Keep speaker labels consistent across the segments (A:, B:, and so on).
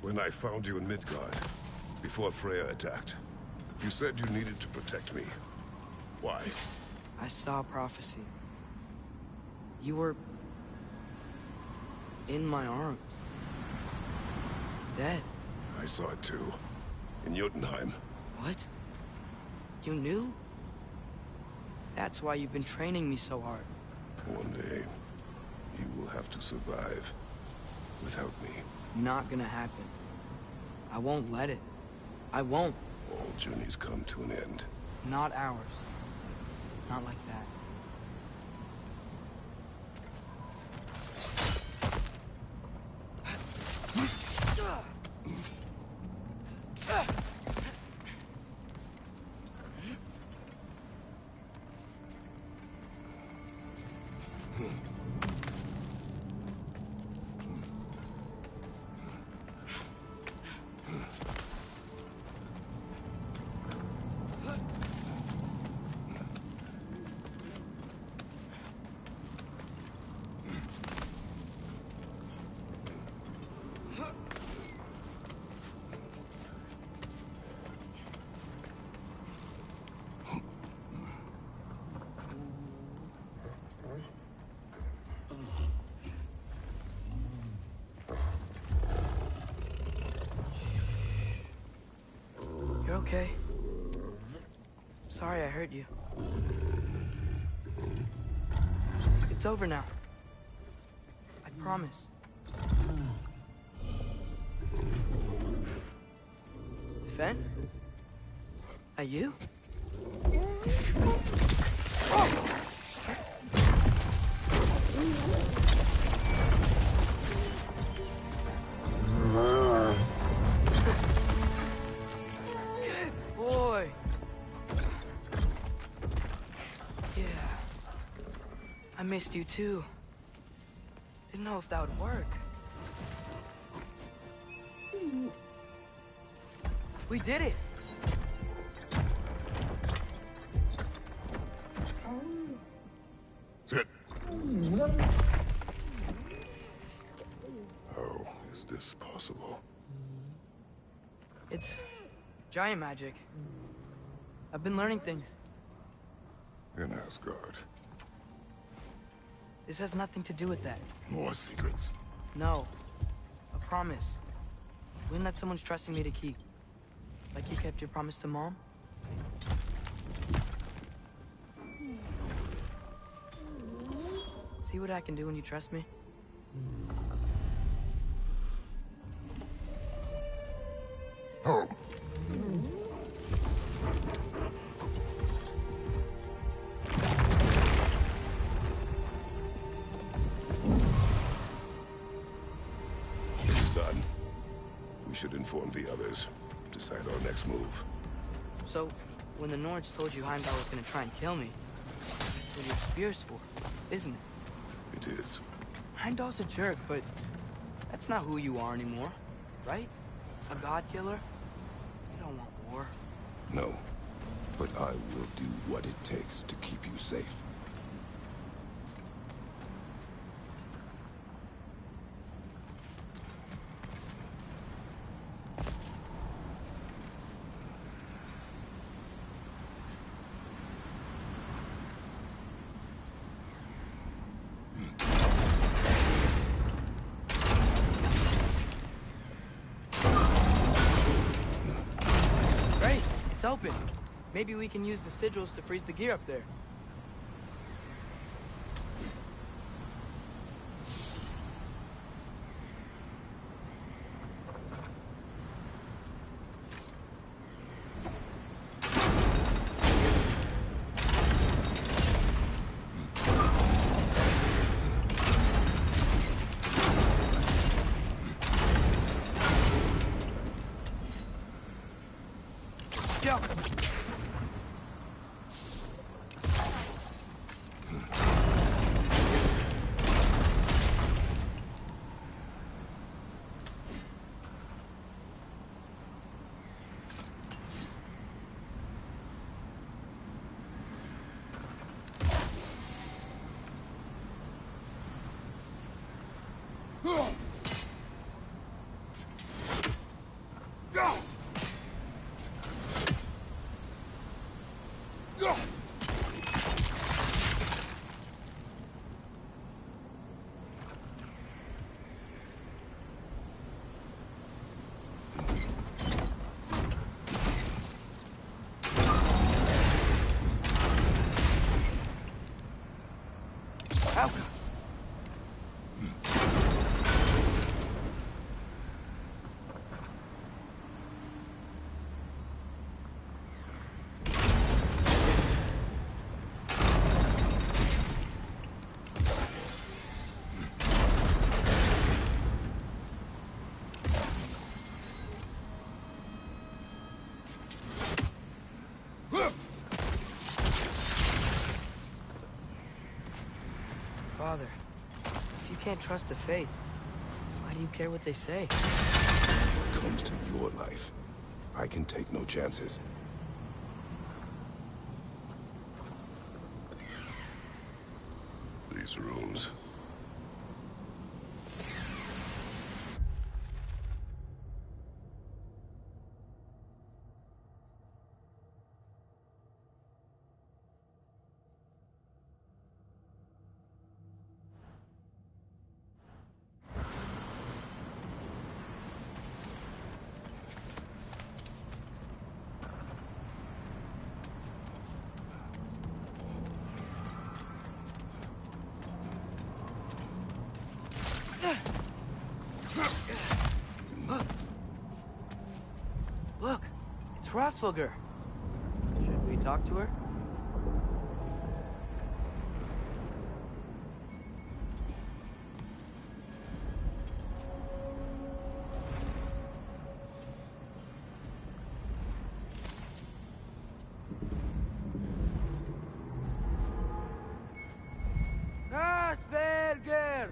A: When I found you in Midgard, before Freya attacked, you said you needed to protect me. Why?
B: I saw prophecy. You were... in my arms. Dead.
A: I saw it too. In Jotunheim.
B: What? You knew? That's why you've been training me so hard.
A: One day, you will have to survive without me.
B: Not gonna happen. I won't let it. I won't.
A: All journeys come to an end.
B: Not ours. Not like that. You're okay? Sorry I hurt you. It's over now. I promise. Fen? Are you? Oh! Boy. Yeah. I missed you too. Didn't know if that would work. We did it.
A: Sit. How is this possible?
B: It's giant magic. I've been learning things.
A: In Asgard.
B: This has nothing to do with that.
A: More secrets.
B: No. A promise. Wouldn't let someone's trusting me to keep. Like you kept your promise to Mom? See what I can do when you trust me?
A: Oh. It's done. We should inform the others. Decide our next move.
B: So, when the Nords told you Heimdall was gonna try and kill me, that's what your spear's for, isn't it?
A: It is.
B: Heimdall's a jerk, but that's not who you are anymore, right? A god killer? You don't want war.
A: No. But I will do what it takes to keep you safe.
B: It's open. Maybe we can use the sigils to freeze the gear up there. How? Father, if you can't trust the fates, why do you care what they say?
A: When it comes to your life, I can take no chances. These rooms.
B: Look, it's Hrothgar. Should we talk to her? Hrothgar!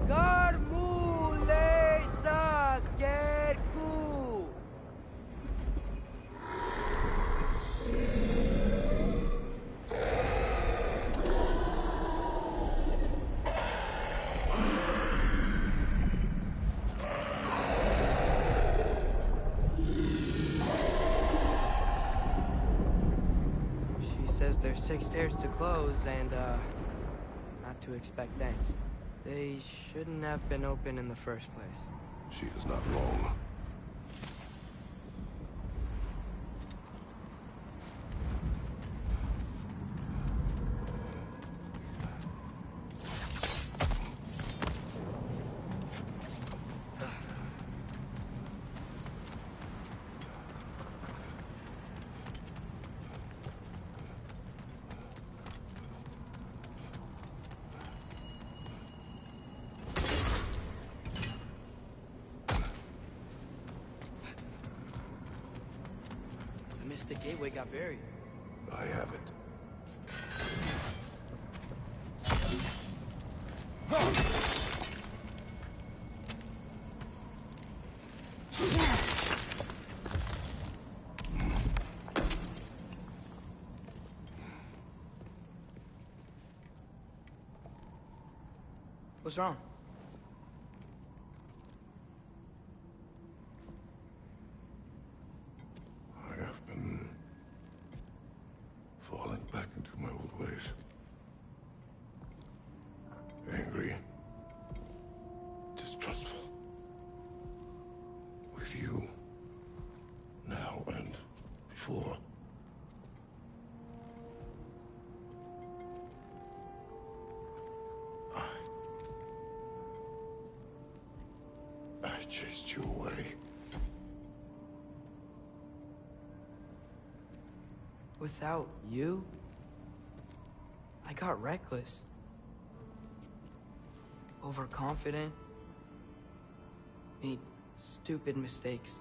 B: Garmule Sagerku! She says there's 6 stairs to close and, not to expect thanks. They shouldn't have been open in the first place.
A: She is not wrong.
B: The gateway got buried.
A: I have it.
B: What's wrong?
A: Back into my old ways. Angry. Distrustful. With you. Now and before. I chased you away.
B: Without you, I got reckless. Overconfident. Made stupid mistakes.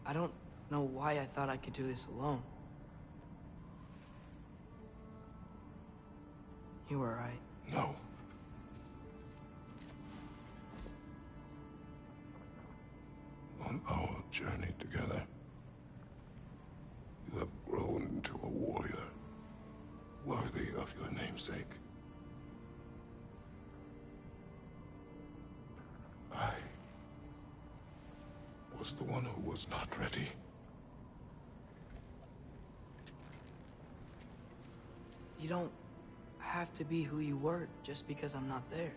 B: I don't know why I thought I could do this alone. You were right.
A: No. On our journey together, you have grown into a warrior, worthy of your namesake. I was the one who was not ready.
B: You don't have to be who you were just because I'm not there.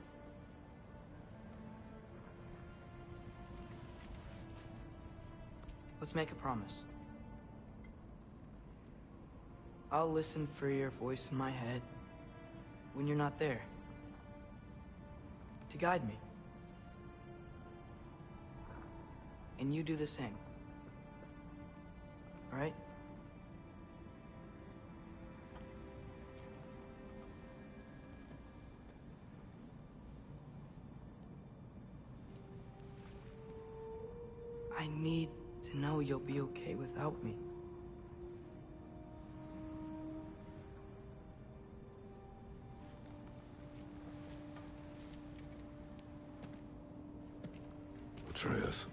B: Let's make a promise. I'll listen for your voice in my head when you're not there. To guide me. And you do the same. All right? I need to know you'll be okay without me.
A: Atreus.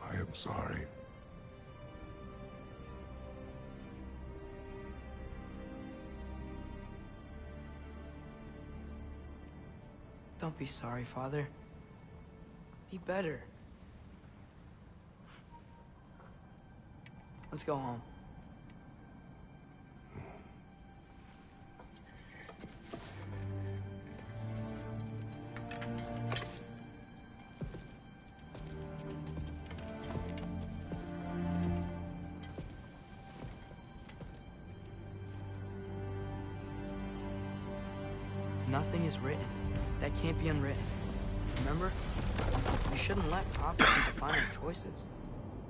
A: I am sorry.
B: Don't be sorry, Father. Be better. Let's go home. Nothing is written that can't be unwritten. Remember? We shouldn't let prophecy define our choices.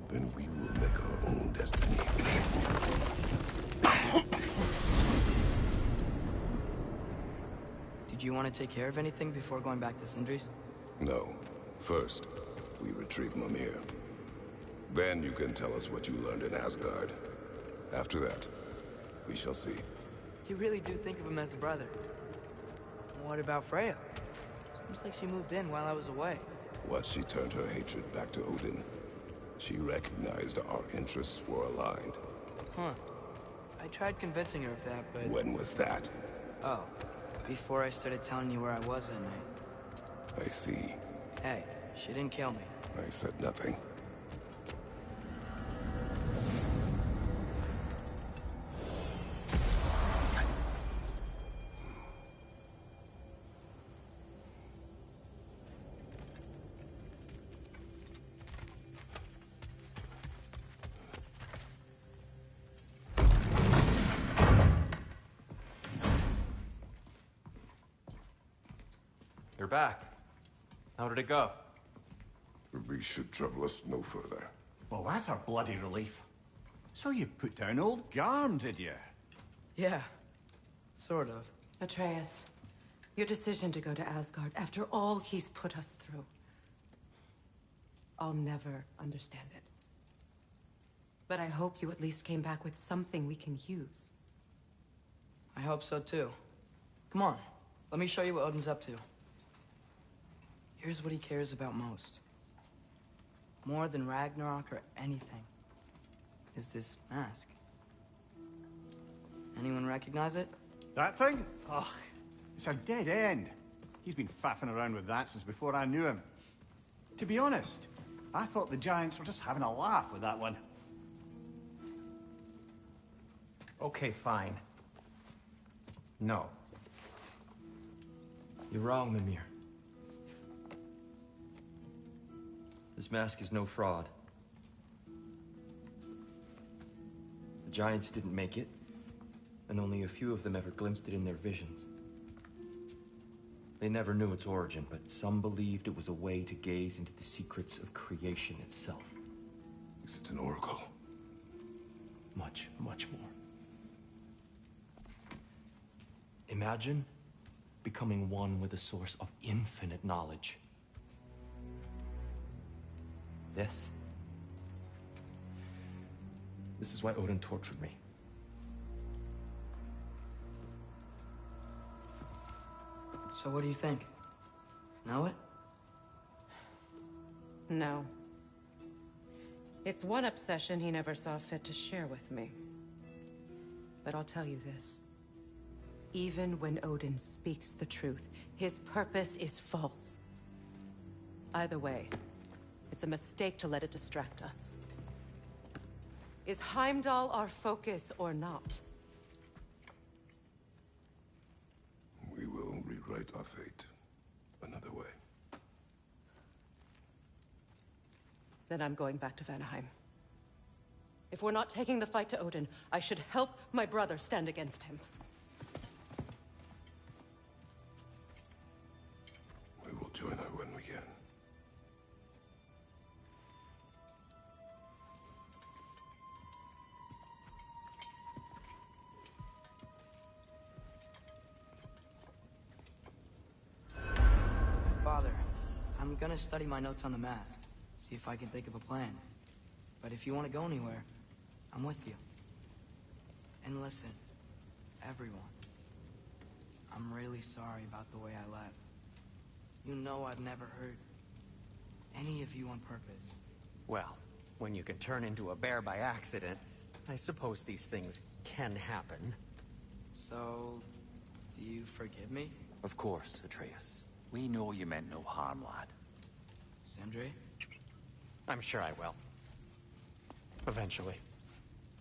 A: Then we will make our own destiny.
B: Did you want to take care of anything before going back to Sindri's?
A: No. First, we retrieve Mimir. Then you can tell us what you learned in Asgard. After that, we shall see.
B: You really do think of him as a brother. What about Freya? Seems like she moved in while I was away.
A: Once she turned her hatred back to Odin, she recognized our interests were aligned.
B: Huh. I tried convincing her of that, but...
A: When was that?
B: Oh, before I started telling you where I was that night.
A: I see.
B: Hey, she didn't kill me.
A: I said nothing.
C: You're back. How did it go?
A: We should trouble us no further.
D: Well, that's a bloody relief. So you put down old Garm, did you?
B: Yeah, sort of.
E: Atreus, your decision to go to Asgard after all he's put us through. I'll never understand it. But I hope you at least came back with something we can use.
B: I hope so too. Come on, let me show you what Odin's up to. Here's what he cares about most. More than Ragnarok or anything. Is this mask. Anyone recognize it?
D: That thing? Ugh, it's a dead end. He's been faffing around with that since before I knew him. To be honest, I thought the Giants were just having a laugh with that one.
C: Okay, fine. No. You're wrong, Mimir. This mask is no fraud. The Giants didn't make it, and only a few of them ever glimpsed it in their visions. They never knew its origin, but some believed it was a way to gaze into the secrets of creation itself.
A: Is it an oracle?
C: Much, much more. Imagine becoming one with a source of infinite knowledge. This is why Odin tortured me.
B: So what do you think? Know it?
E: No. It's one obsession he never saw fit to share with me. But I'll tell you this. Even when Odin speaks the truth, his purpose is false. Either way, it's a mistake to let it distract us. Is Heimdall our focus or not?
A: We will rewrite our fate another way.
E: Then I'm going back to Vanaheim. If we're not taking the fight to Odin, I should help my brother stand against him.
A: We will join her when we can.
B: Father, I'm gonna study my notes on the mask, see if I can think of a plan. But if you want to go anywhere, I'm with you. And listen, everyone. I'm really sorry about the way I left. You know I've never hurt any of you on purpose.
F: Well, when you can turn into a bear by accident, I suppose these things can happen.
B: So, do you forgive me?
C: Of course, Atreus.
G: We know you meant no harm, lad.
B: Sindri?
F: I'm sure I will. Eventually.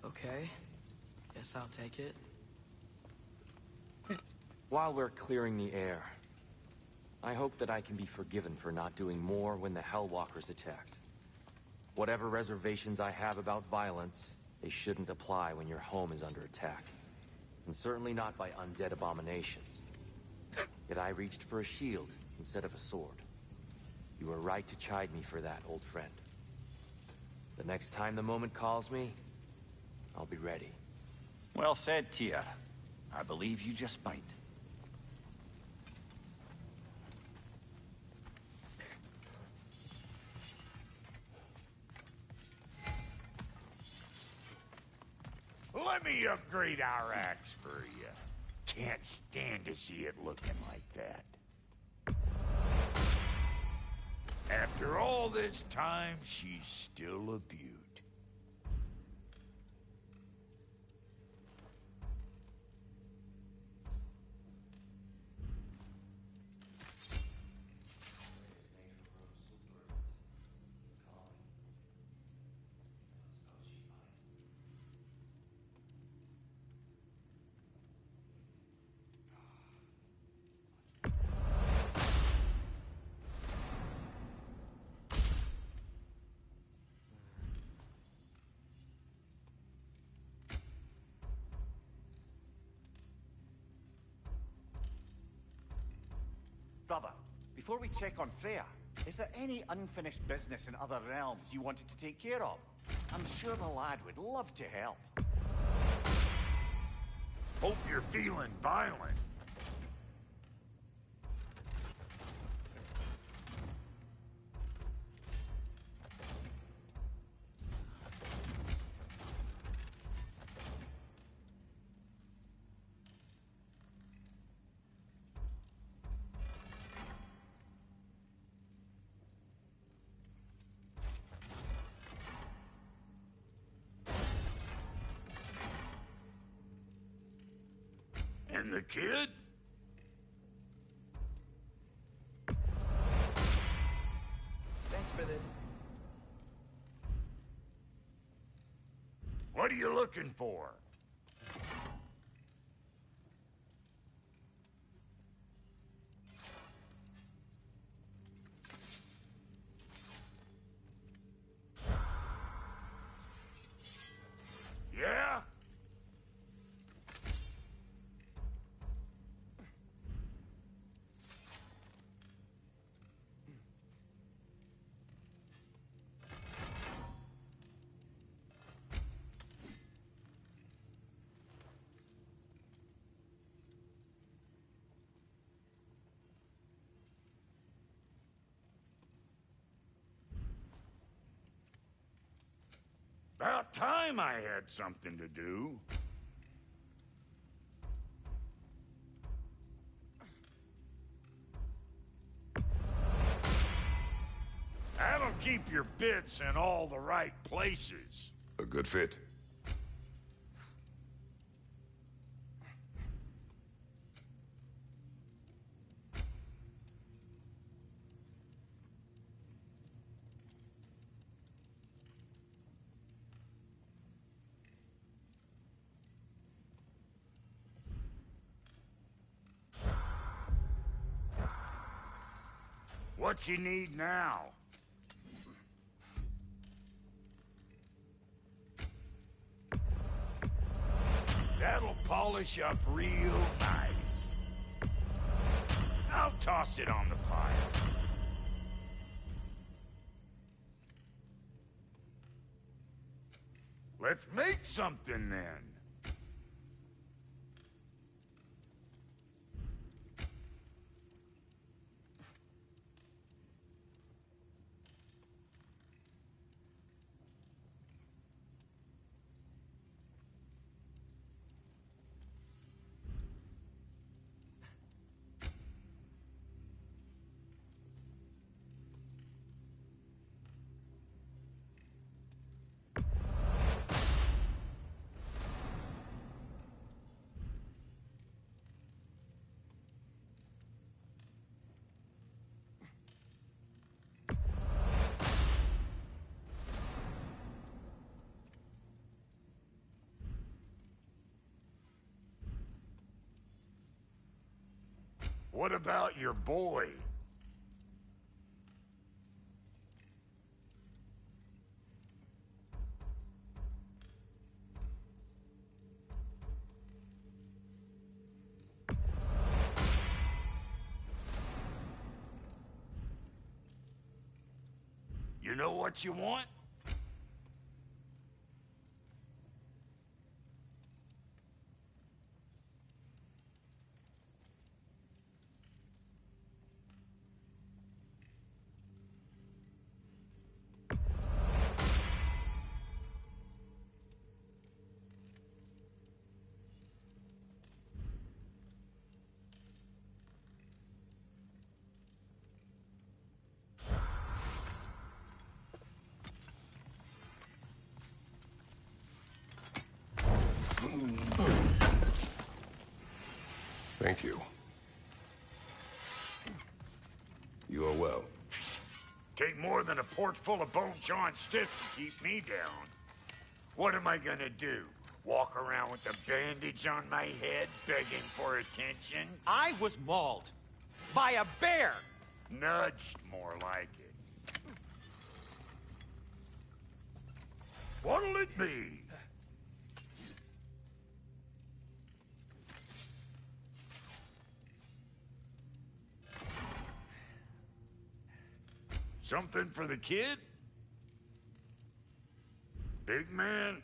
B: Okay. Guess I'll take it.
C: While we're clearing the air, I hope that I can be forgiven for not doing more when the Hellwalkers attacked. Whatever reservations I have about violence, they shouldn't apply when your home is under attack. And certainly not by undead abominations. Yet I reached for a shield instead of a sword. You were right to chide me for that, old friend. The next time the moment calls me, I'll be ready.
G: Well said, Tyr. I believe you just might.
H: Let me upgrade our axe for you. Can't stand to see it looking like that. After all this time, she's still a beaut.
D: Brother, before we check on Freya, is there any unfinished business in other realms you wanted to take care of? I'm sure the lad would love to help.
H: Hope you're feeling violent. And the kid?
B: Thanks for this.
H: What are you looking for? Yeah? About time I had something to do. That'll keep your bits in all the right places.
A: A good fit.
H: What you need now? polish up real nice. I'll toss it on the pile. Let's make something then. What about your boy? You know what you want?
A: Thank you. You are well.
H: Take more than a port full of bone-chawing stiffs to keep me down. What am I gonna do? Walk around with a bandage on my head, begging for attention?
F: I was mauled by a bear!
H: Nudged, more like it. What'll it be? Something for the kid? Big man?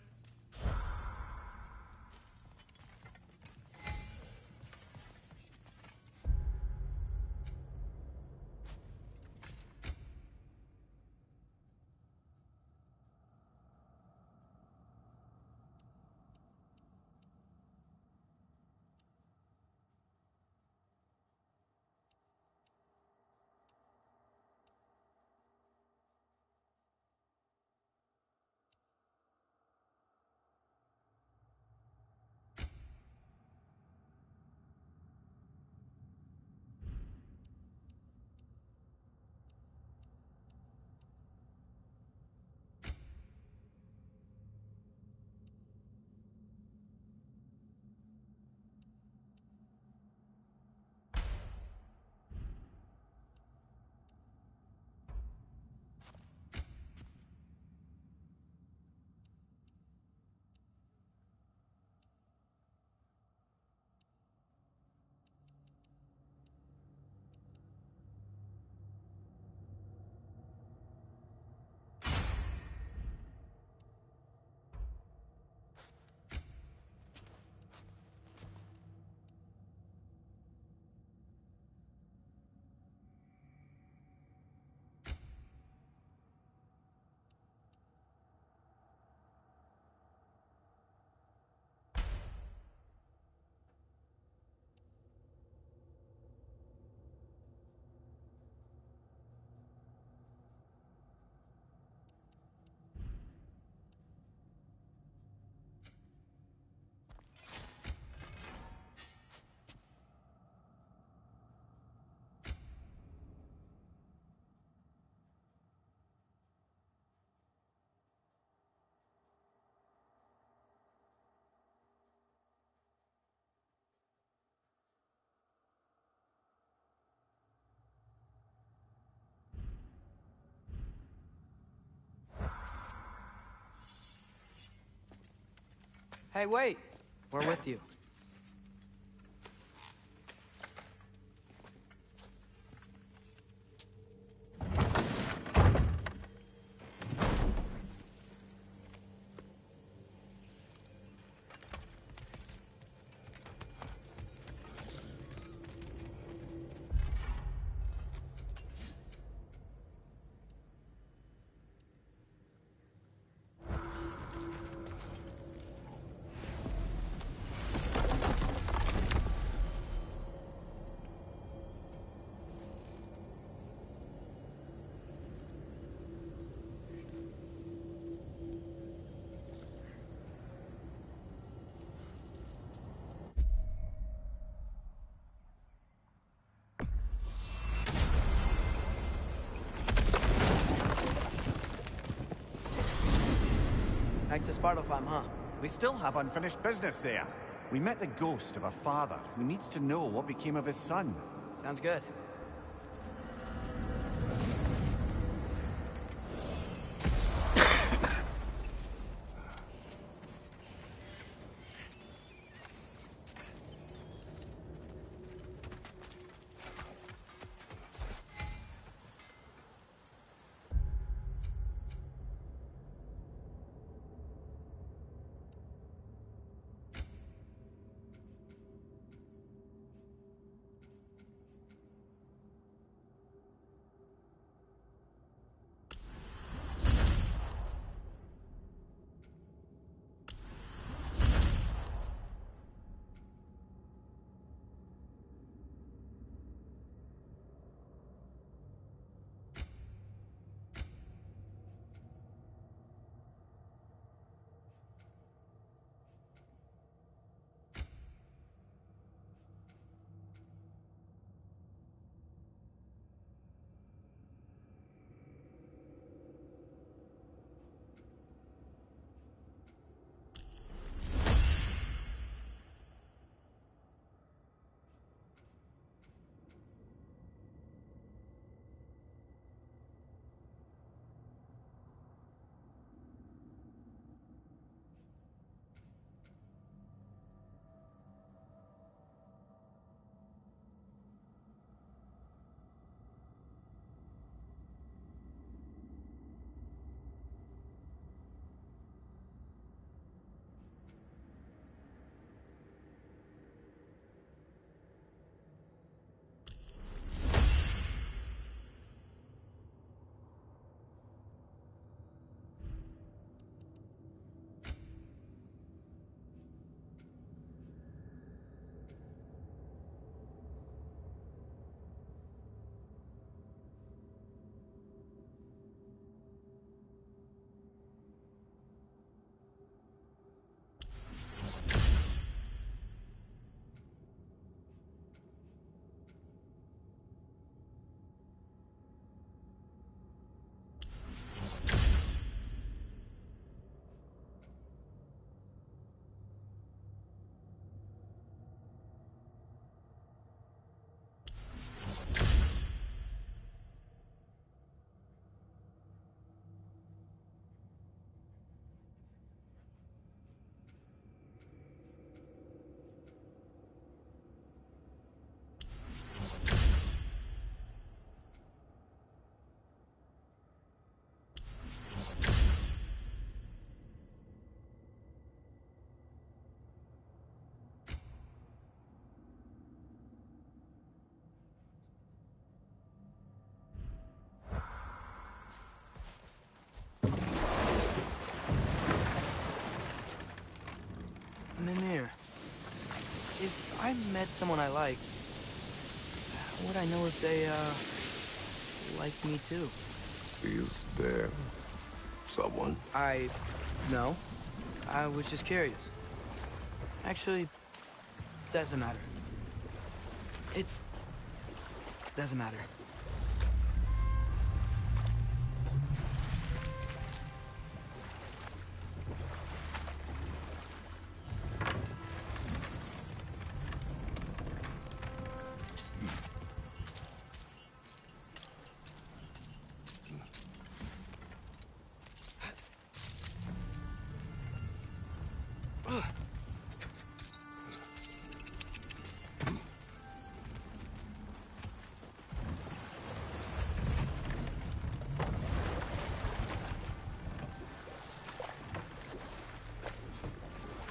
B: Hey, wait! We're with you. Back to Svartalfheim, huh?
D: We still have unfinished business there. We met the ghost of a father who needs to know what became of his son.
B: Sounds good. Mimir, if I met someone I liked, how would I know if they, liked me too?
A: Is there someone?
B: No. I was just curious. Actually, doesn't matter. Doesn't matter.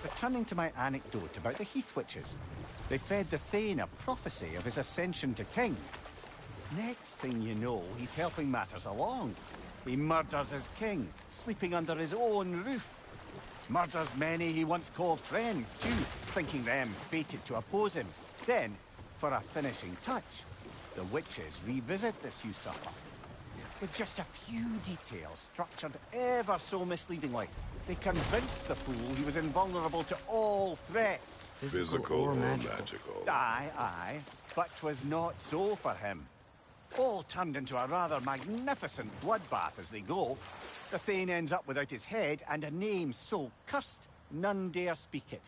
D: Returning to my anecdote about the Heath Witches, they fed the Thane a prophecy of his ascension to king. Next thing you know, he's helping matters along. He murders his king, sleeping under his own roof. Murders many he once called friends, too, thinking them fated to oppose him. Then, for a finishing touch, the witches revisit this usurper. With just a few details structured ever so misleadingly, they convinced the fool he was invulnerable to all threats.
A: Physical or magical?
D: Aye, aye. But 'twas not so for him. All turned into a rather magnificent bloodbath as they go. The Thane ends up without his head and a name so cursed none dare speak it.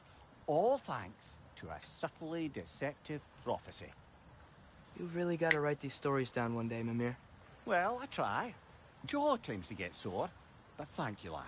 D: All thanks to a subtly deceptive prophecy.
B: You've really got to write these stories down one day, Mimir.
D: Well, I try. Jaw tends to get sore, but thank you, lad.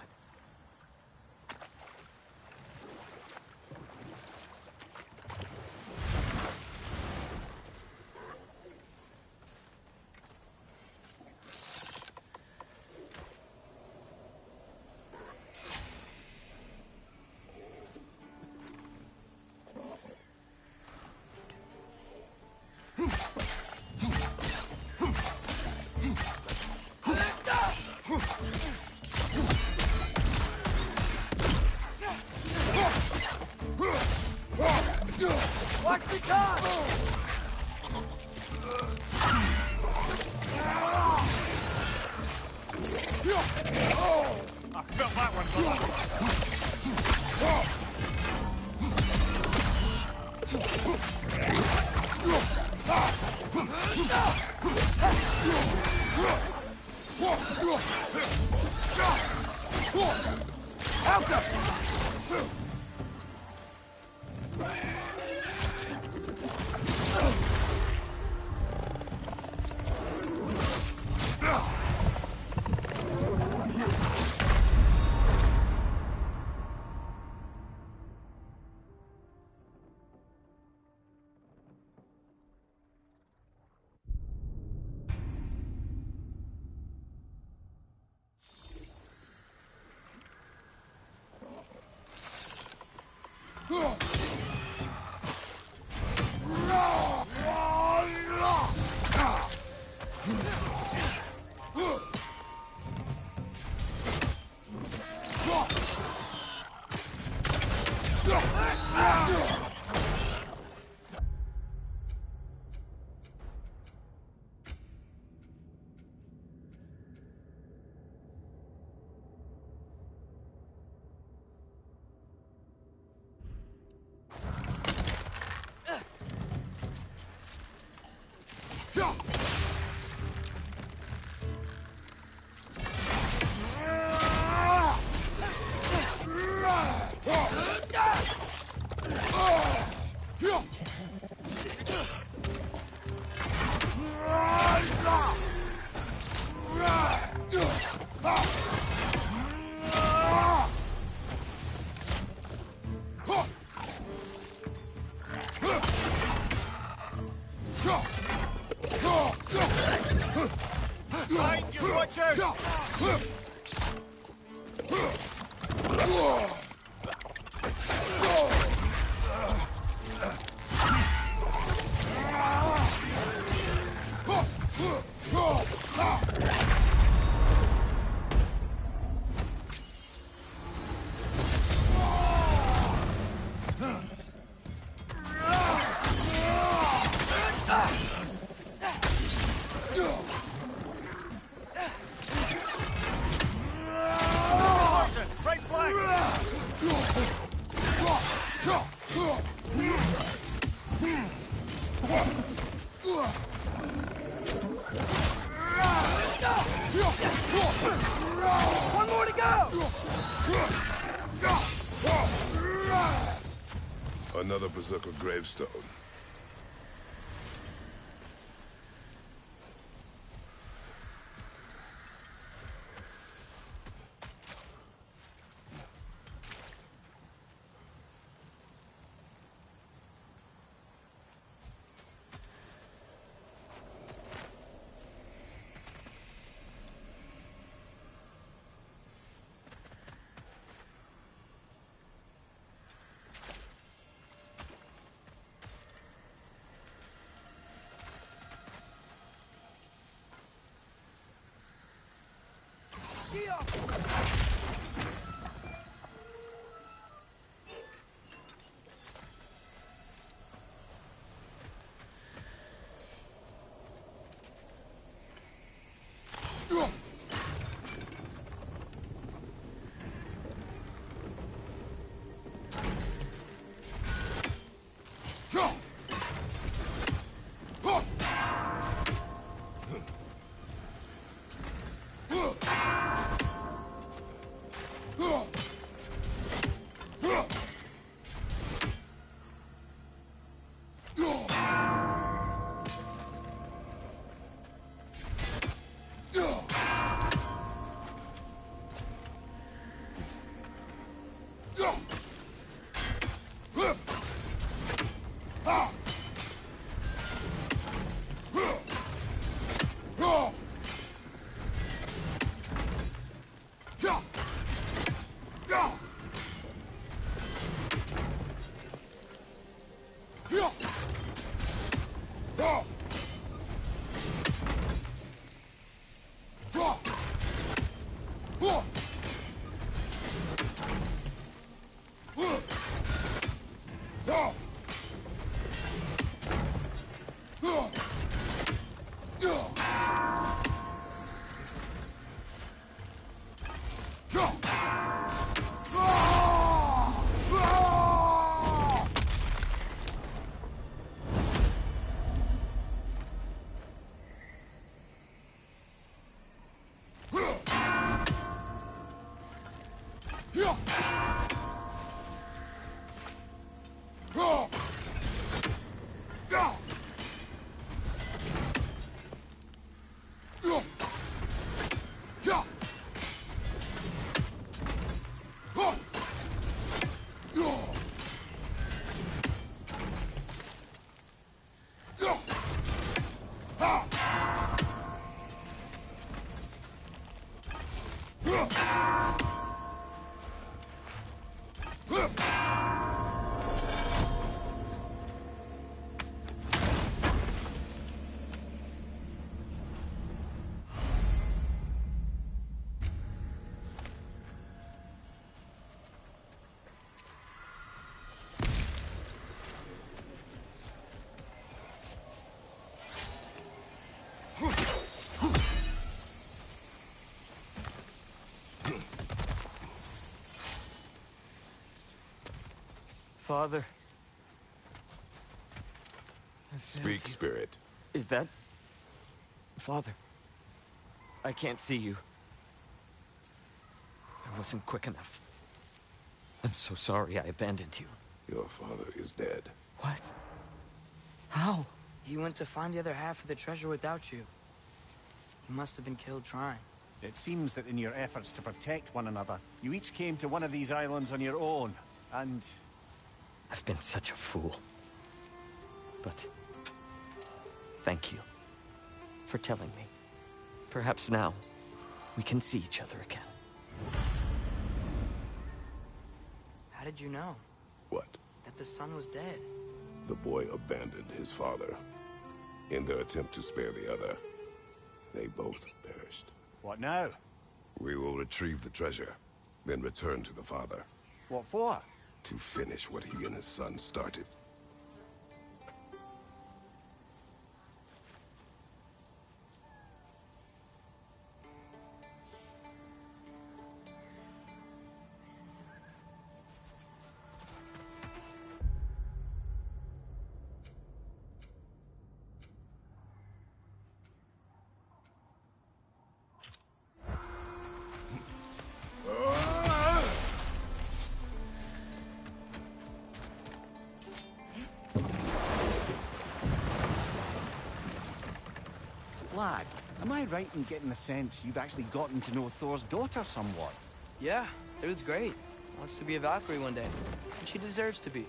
B: Watch me come!
D: I felt that one, Find your butchers! Right flank!
B: One more to go!
A: Another Berserker gravestone.
I: Father.
A: Speak, Spirit.
I: Is that... Father? I can't see you. I wasn't quick enough. I'm so sorry I abandoned you.
A: Your father is dead.
I: What? How?
B: He went to find the other half of the treasure without you. He must have been killed trying.
D: It seems that in your efforts to protect one another, you each came to one of these islands on your own, and...
I: I've been such a fool. But... thank you for telling me. Perhaps now, we can see each other again.
B: How did you know?
A: What?
B: That the son was dead.
A: The boy abandoned his father. In their attempt to spare the other, they both perished.
D: What now?
A: We will retrieve the treasure, then return to the father.
D: What for?
A: To finish what he and his son started.
D: Lad, am I right in getting the sense you've actually gotten to know Thor's daughter somewhat?
B: Yeah, Thrude's great. Wants to be a Valkyrie one day. And she deserves to be.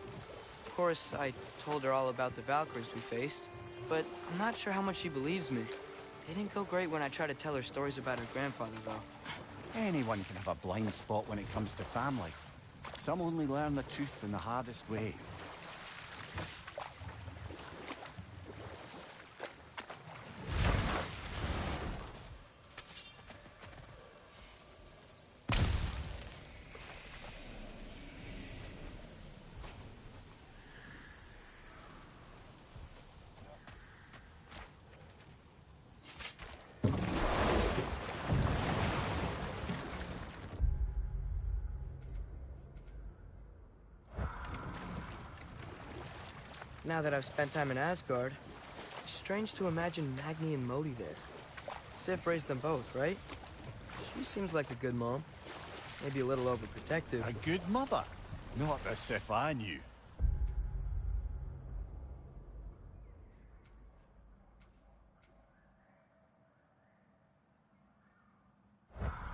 B: Of course, I told her all about the Valkyries we faced, but I'm not sure how much she believes me. It didn't go great when I tried to tell her stories about her grandfather, though.
D: Anyone can have a blind spot when it comes to family. Some only learn the truth in the hardest way.
B: Now that I've spent time in Asgard, it's strange to imagine Magni and Modi there. Sif raised them both, right? She seems like a good mom. Maybe a little overprotective.
D: A good mother? Not the Sif I knew.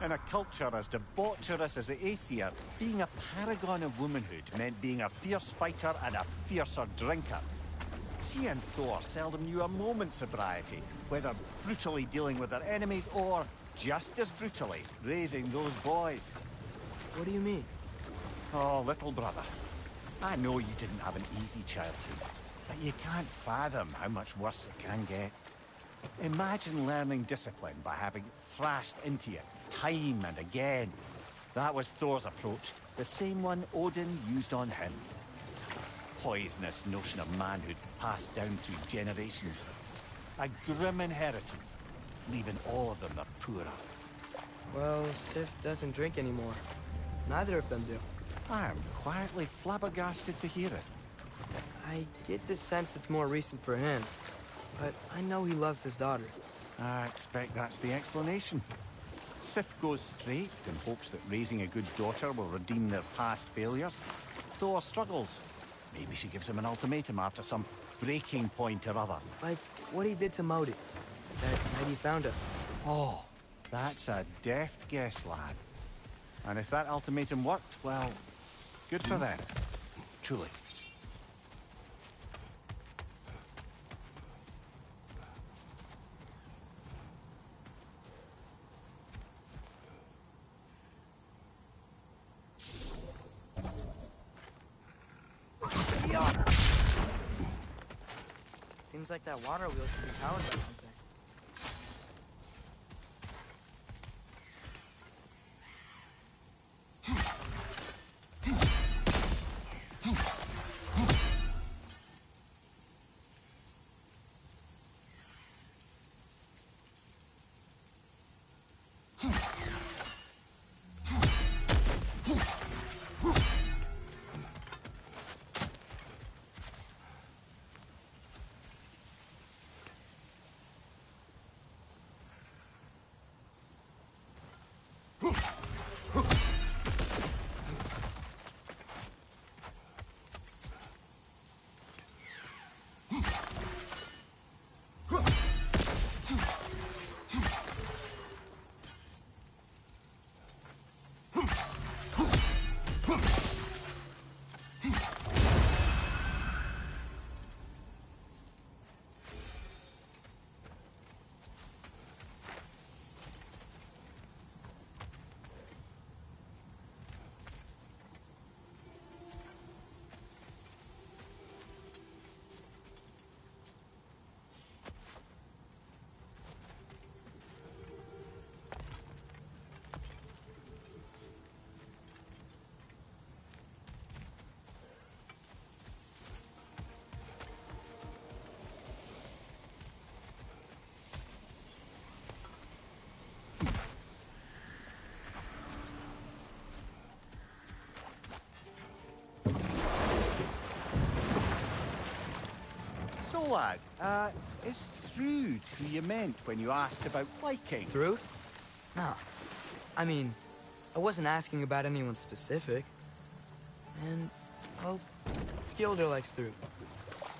D: In a culture as debaucherous as the Aesir, being a paragon of womanhood meant being a fierce fighter and a fiercer drinker. She and Thor seldom knew a moment's sobriety, whether brutally dealing with their enemies or, just as brutally, raising those boys.
B: What do you mean?
D: Oh, little brother. I know you didn't have an easy childhood, but you can't fathom how much worse it can get. Imagine learning discipline by having it thrashed into you, time and again. That was Thor's approach, the same one Odin used on him. Poisonous notion of manhood passed down through generations. A grim inheritance, leaving all of them the poorer.
B: Well, Sif doesn't drink anymore. Neither of them do.
D: I am quietly flabbergasted to hear it.
B: I get the sense it's more recent for him. But I know he loves his daughter.
D: I expect that's the explanation. Sif goes straight and hopes that raising a good daughter will redeem their past failures. Thor struggles. Maybe she gives him an ultimatum after some breaking point or other.
B: Like what he did to Modi. That night he found her.
D: Oh, that's a deft guess, lad. And if that ultimatum worked, well, good for them. Truly.
B: Seems like that water wheel should be powered by something.
D: So, lad, is Thrud who you meant when you asked about Viking?
B: Thrud? No. I mean, I wasn't asking about anyone specific. And, well, Skilder likes Thrud.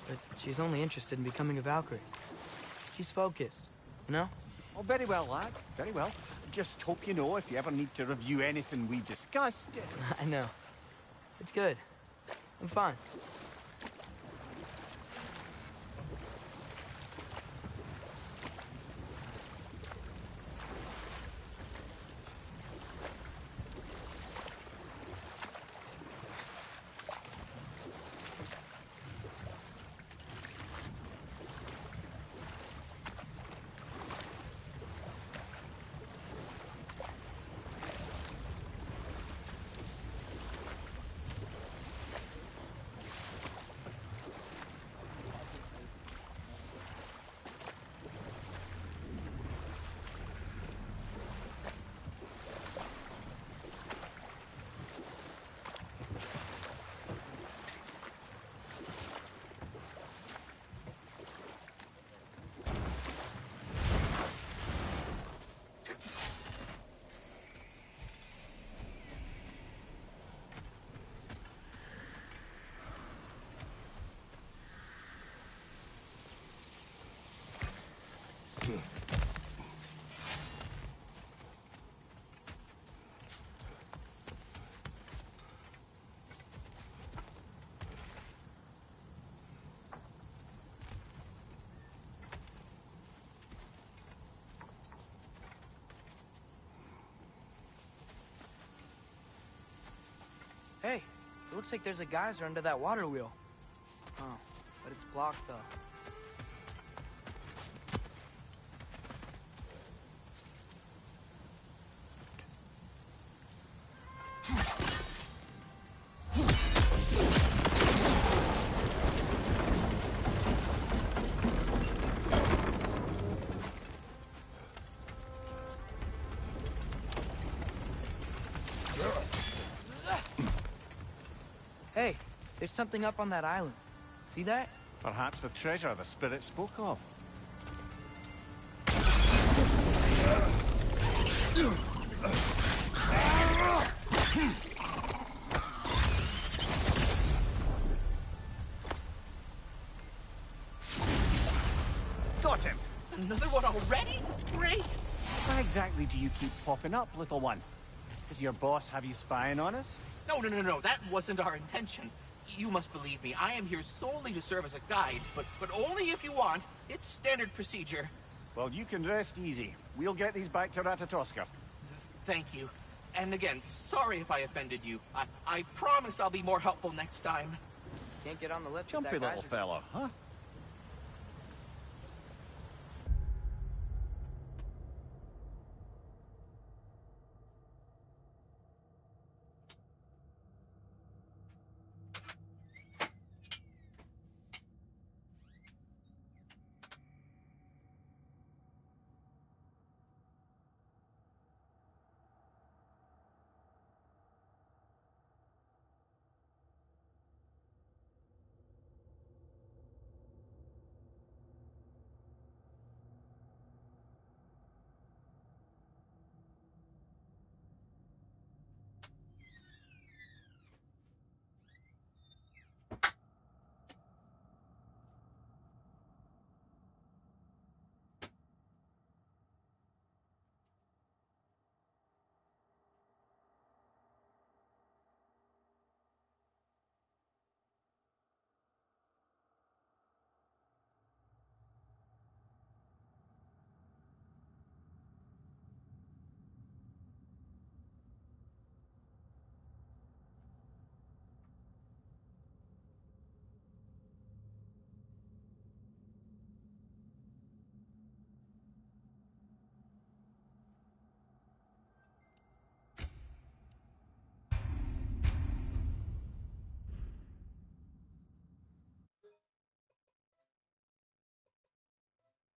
B: But she's only interested in becoming a Valkyrie. She's focused, you know?
D: Oh, very well, lad. Very well. Just hope you know if you ever need to review anything we discussed.
B: I know. It's good. I'm fine. Hey, it looks like there's a geyser under that water wheel. Oh, but it's blocked though. Hey, there's something up on that island. See that?
D: Perhaps the treasure the spirit spoke of.
J: Another one already? Great!
D: Why exactly do you keep popping up, little one? Does your boss have you spying on us?
J: No. That wasn't our intention. You must believe me. I am here solely to serve as a guide, but only if you want. It's standard procedure.
D: Well, you can rest easy. We'll get these back to Ratatoska.
J: Thank you. And again, sorry if I offended you. I promise I'll be more helpful next time.
B: Can't get on the lift.
D: Jumpy little fellow, huh?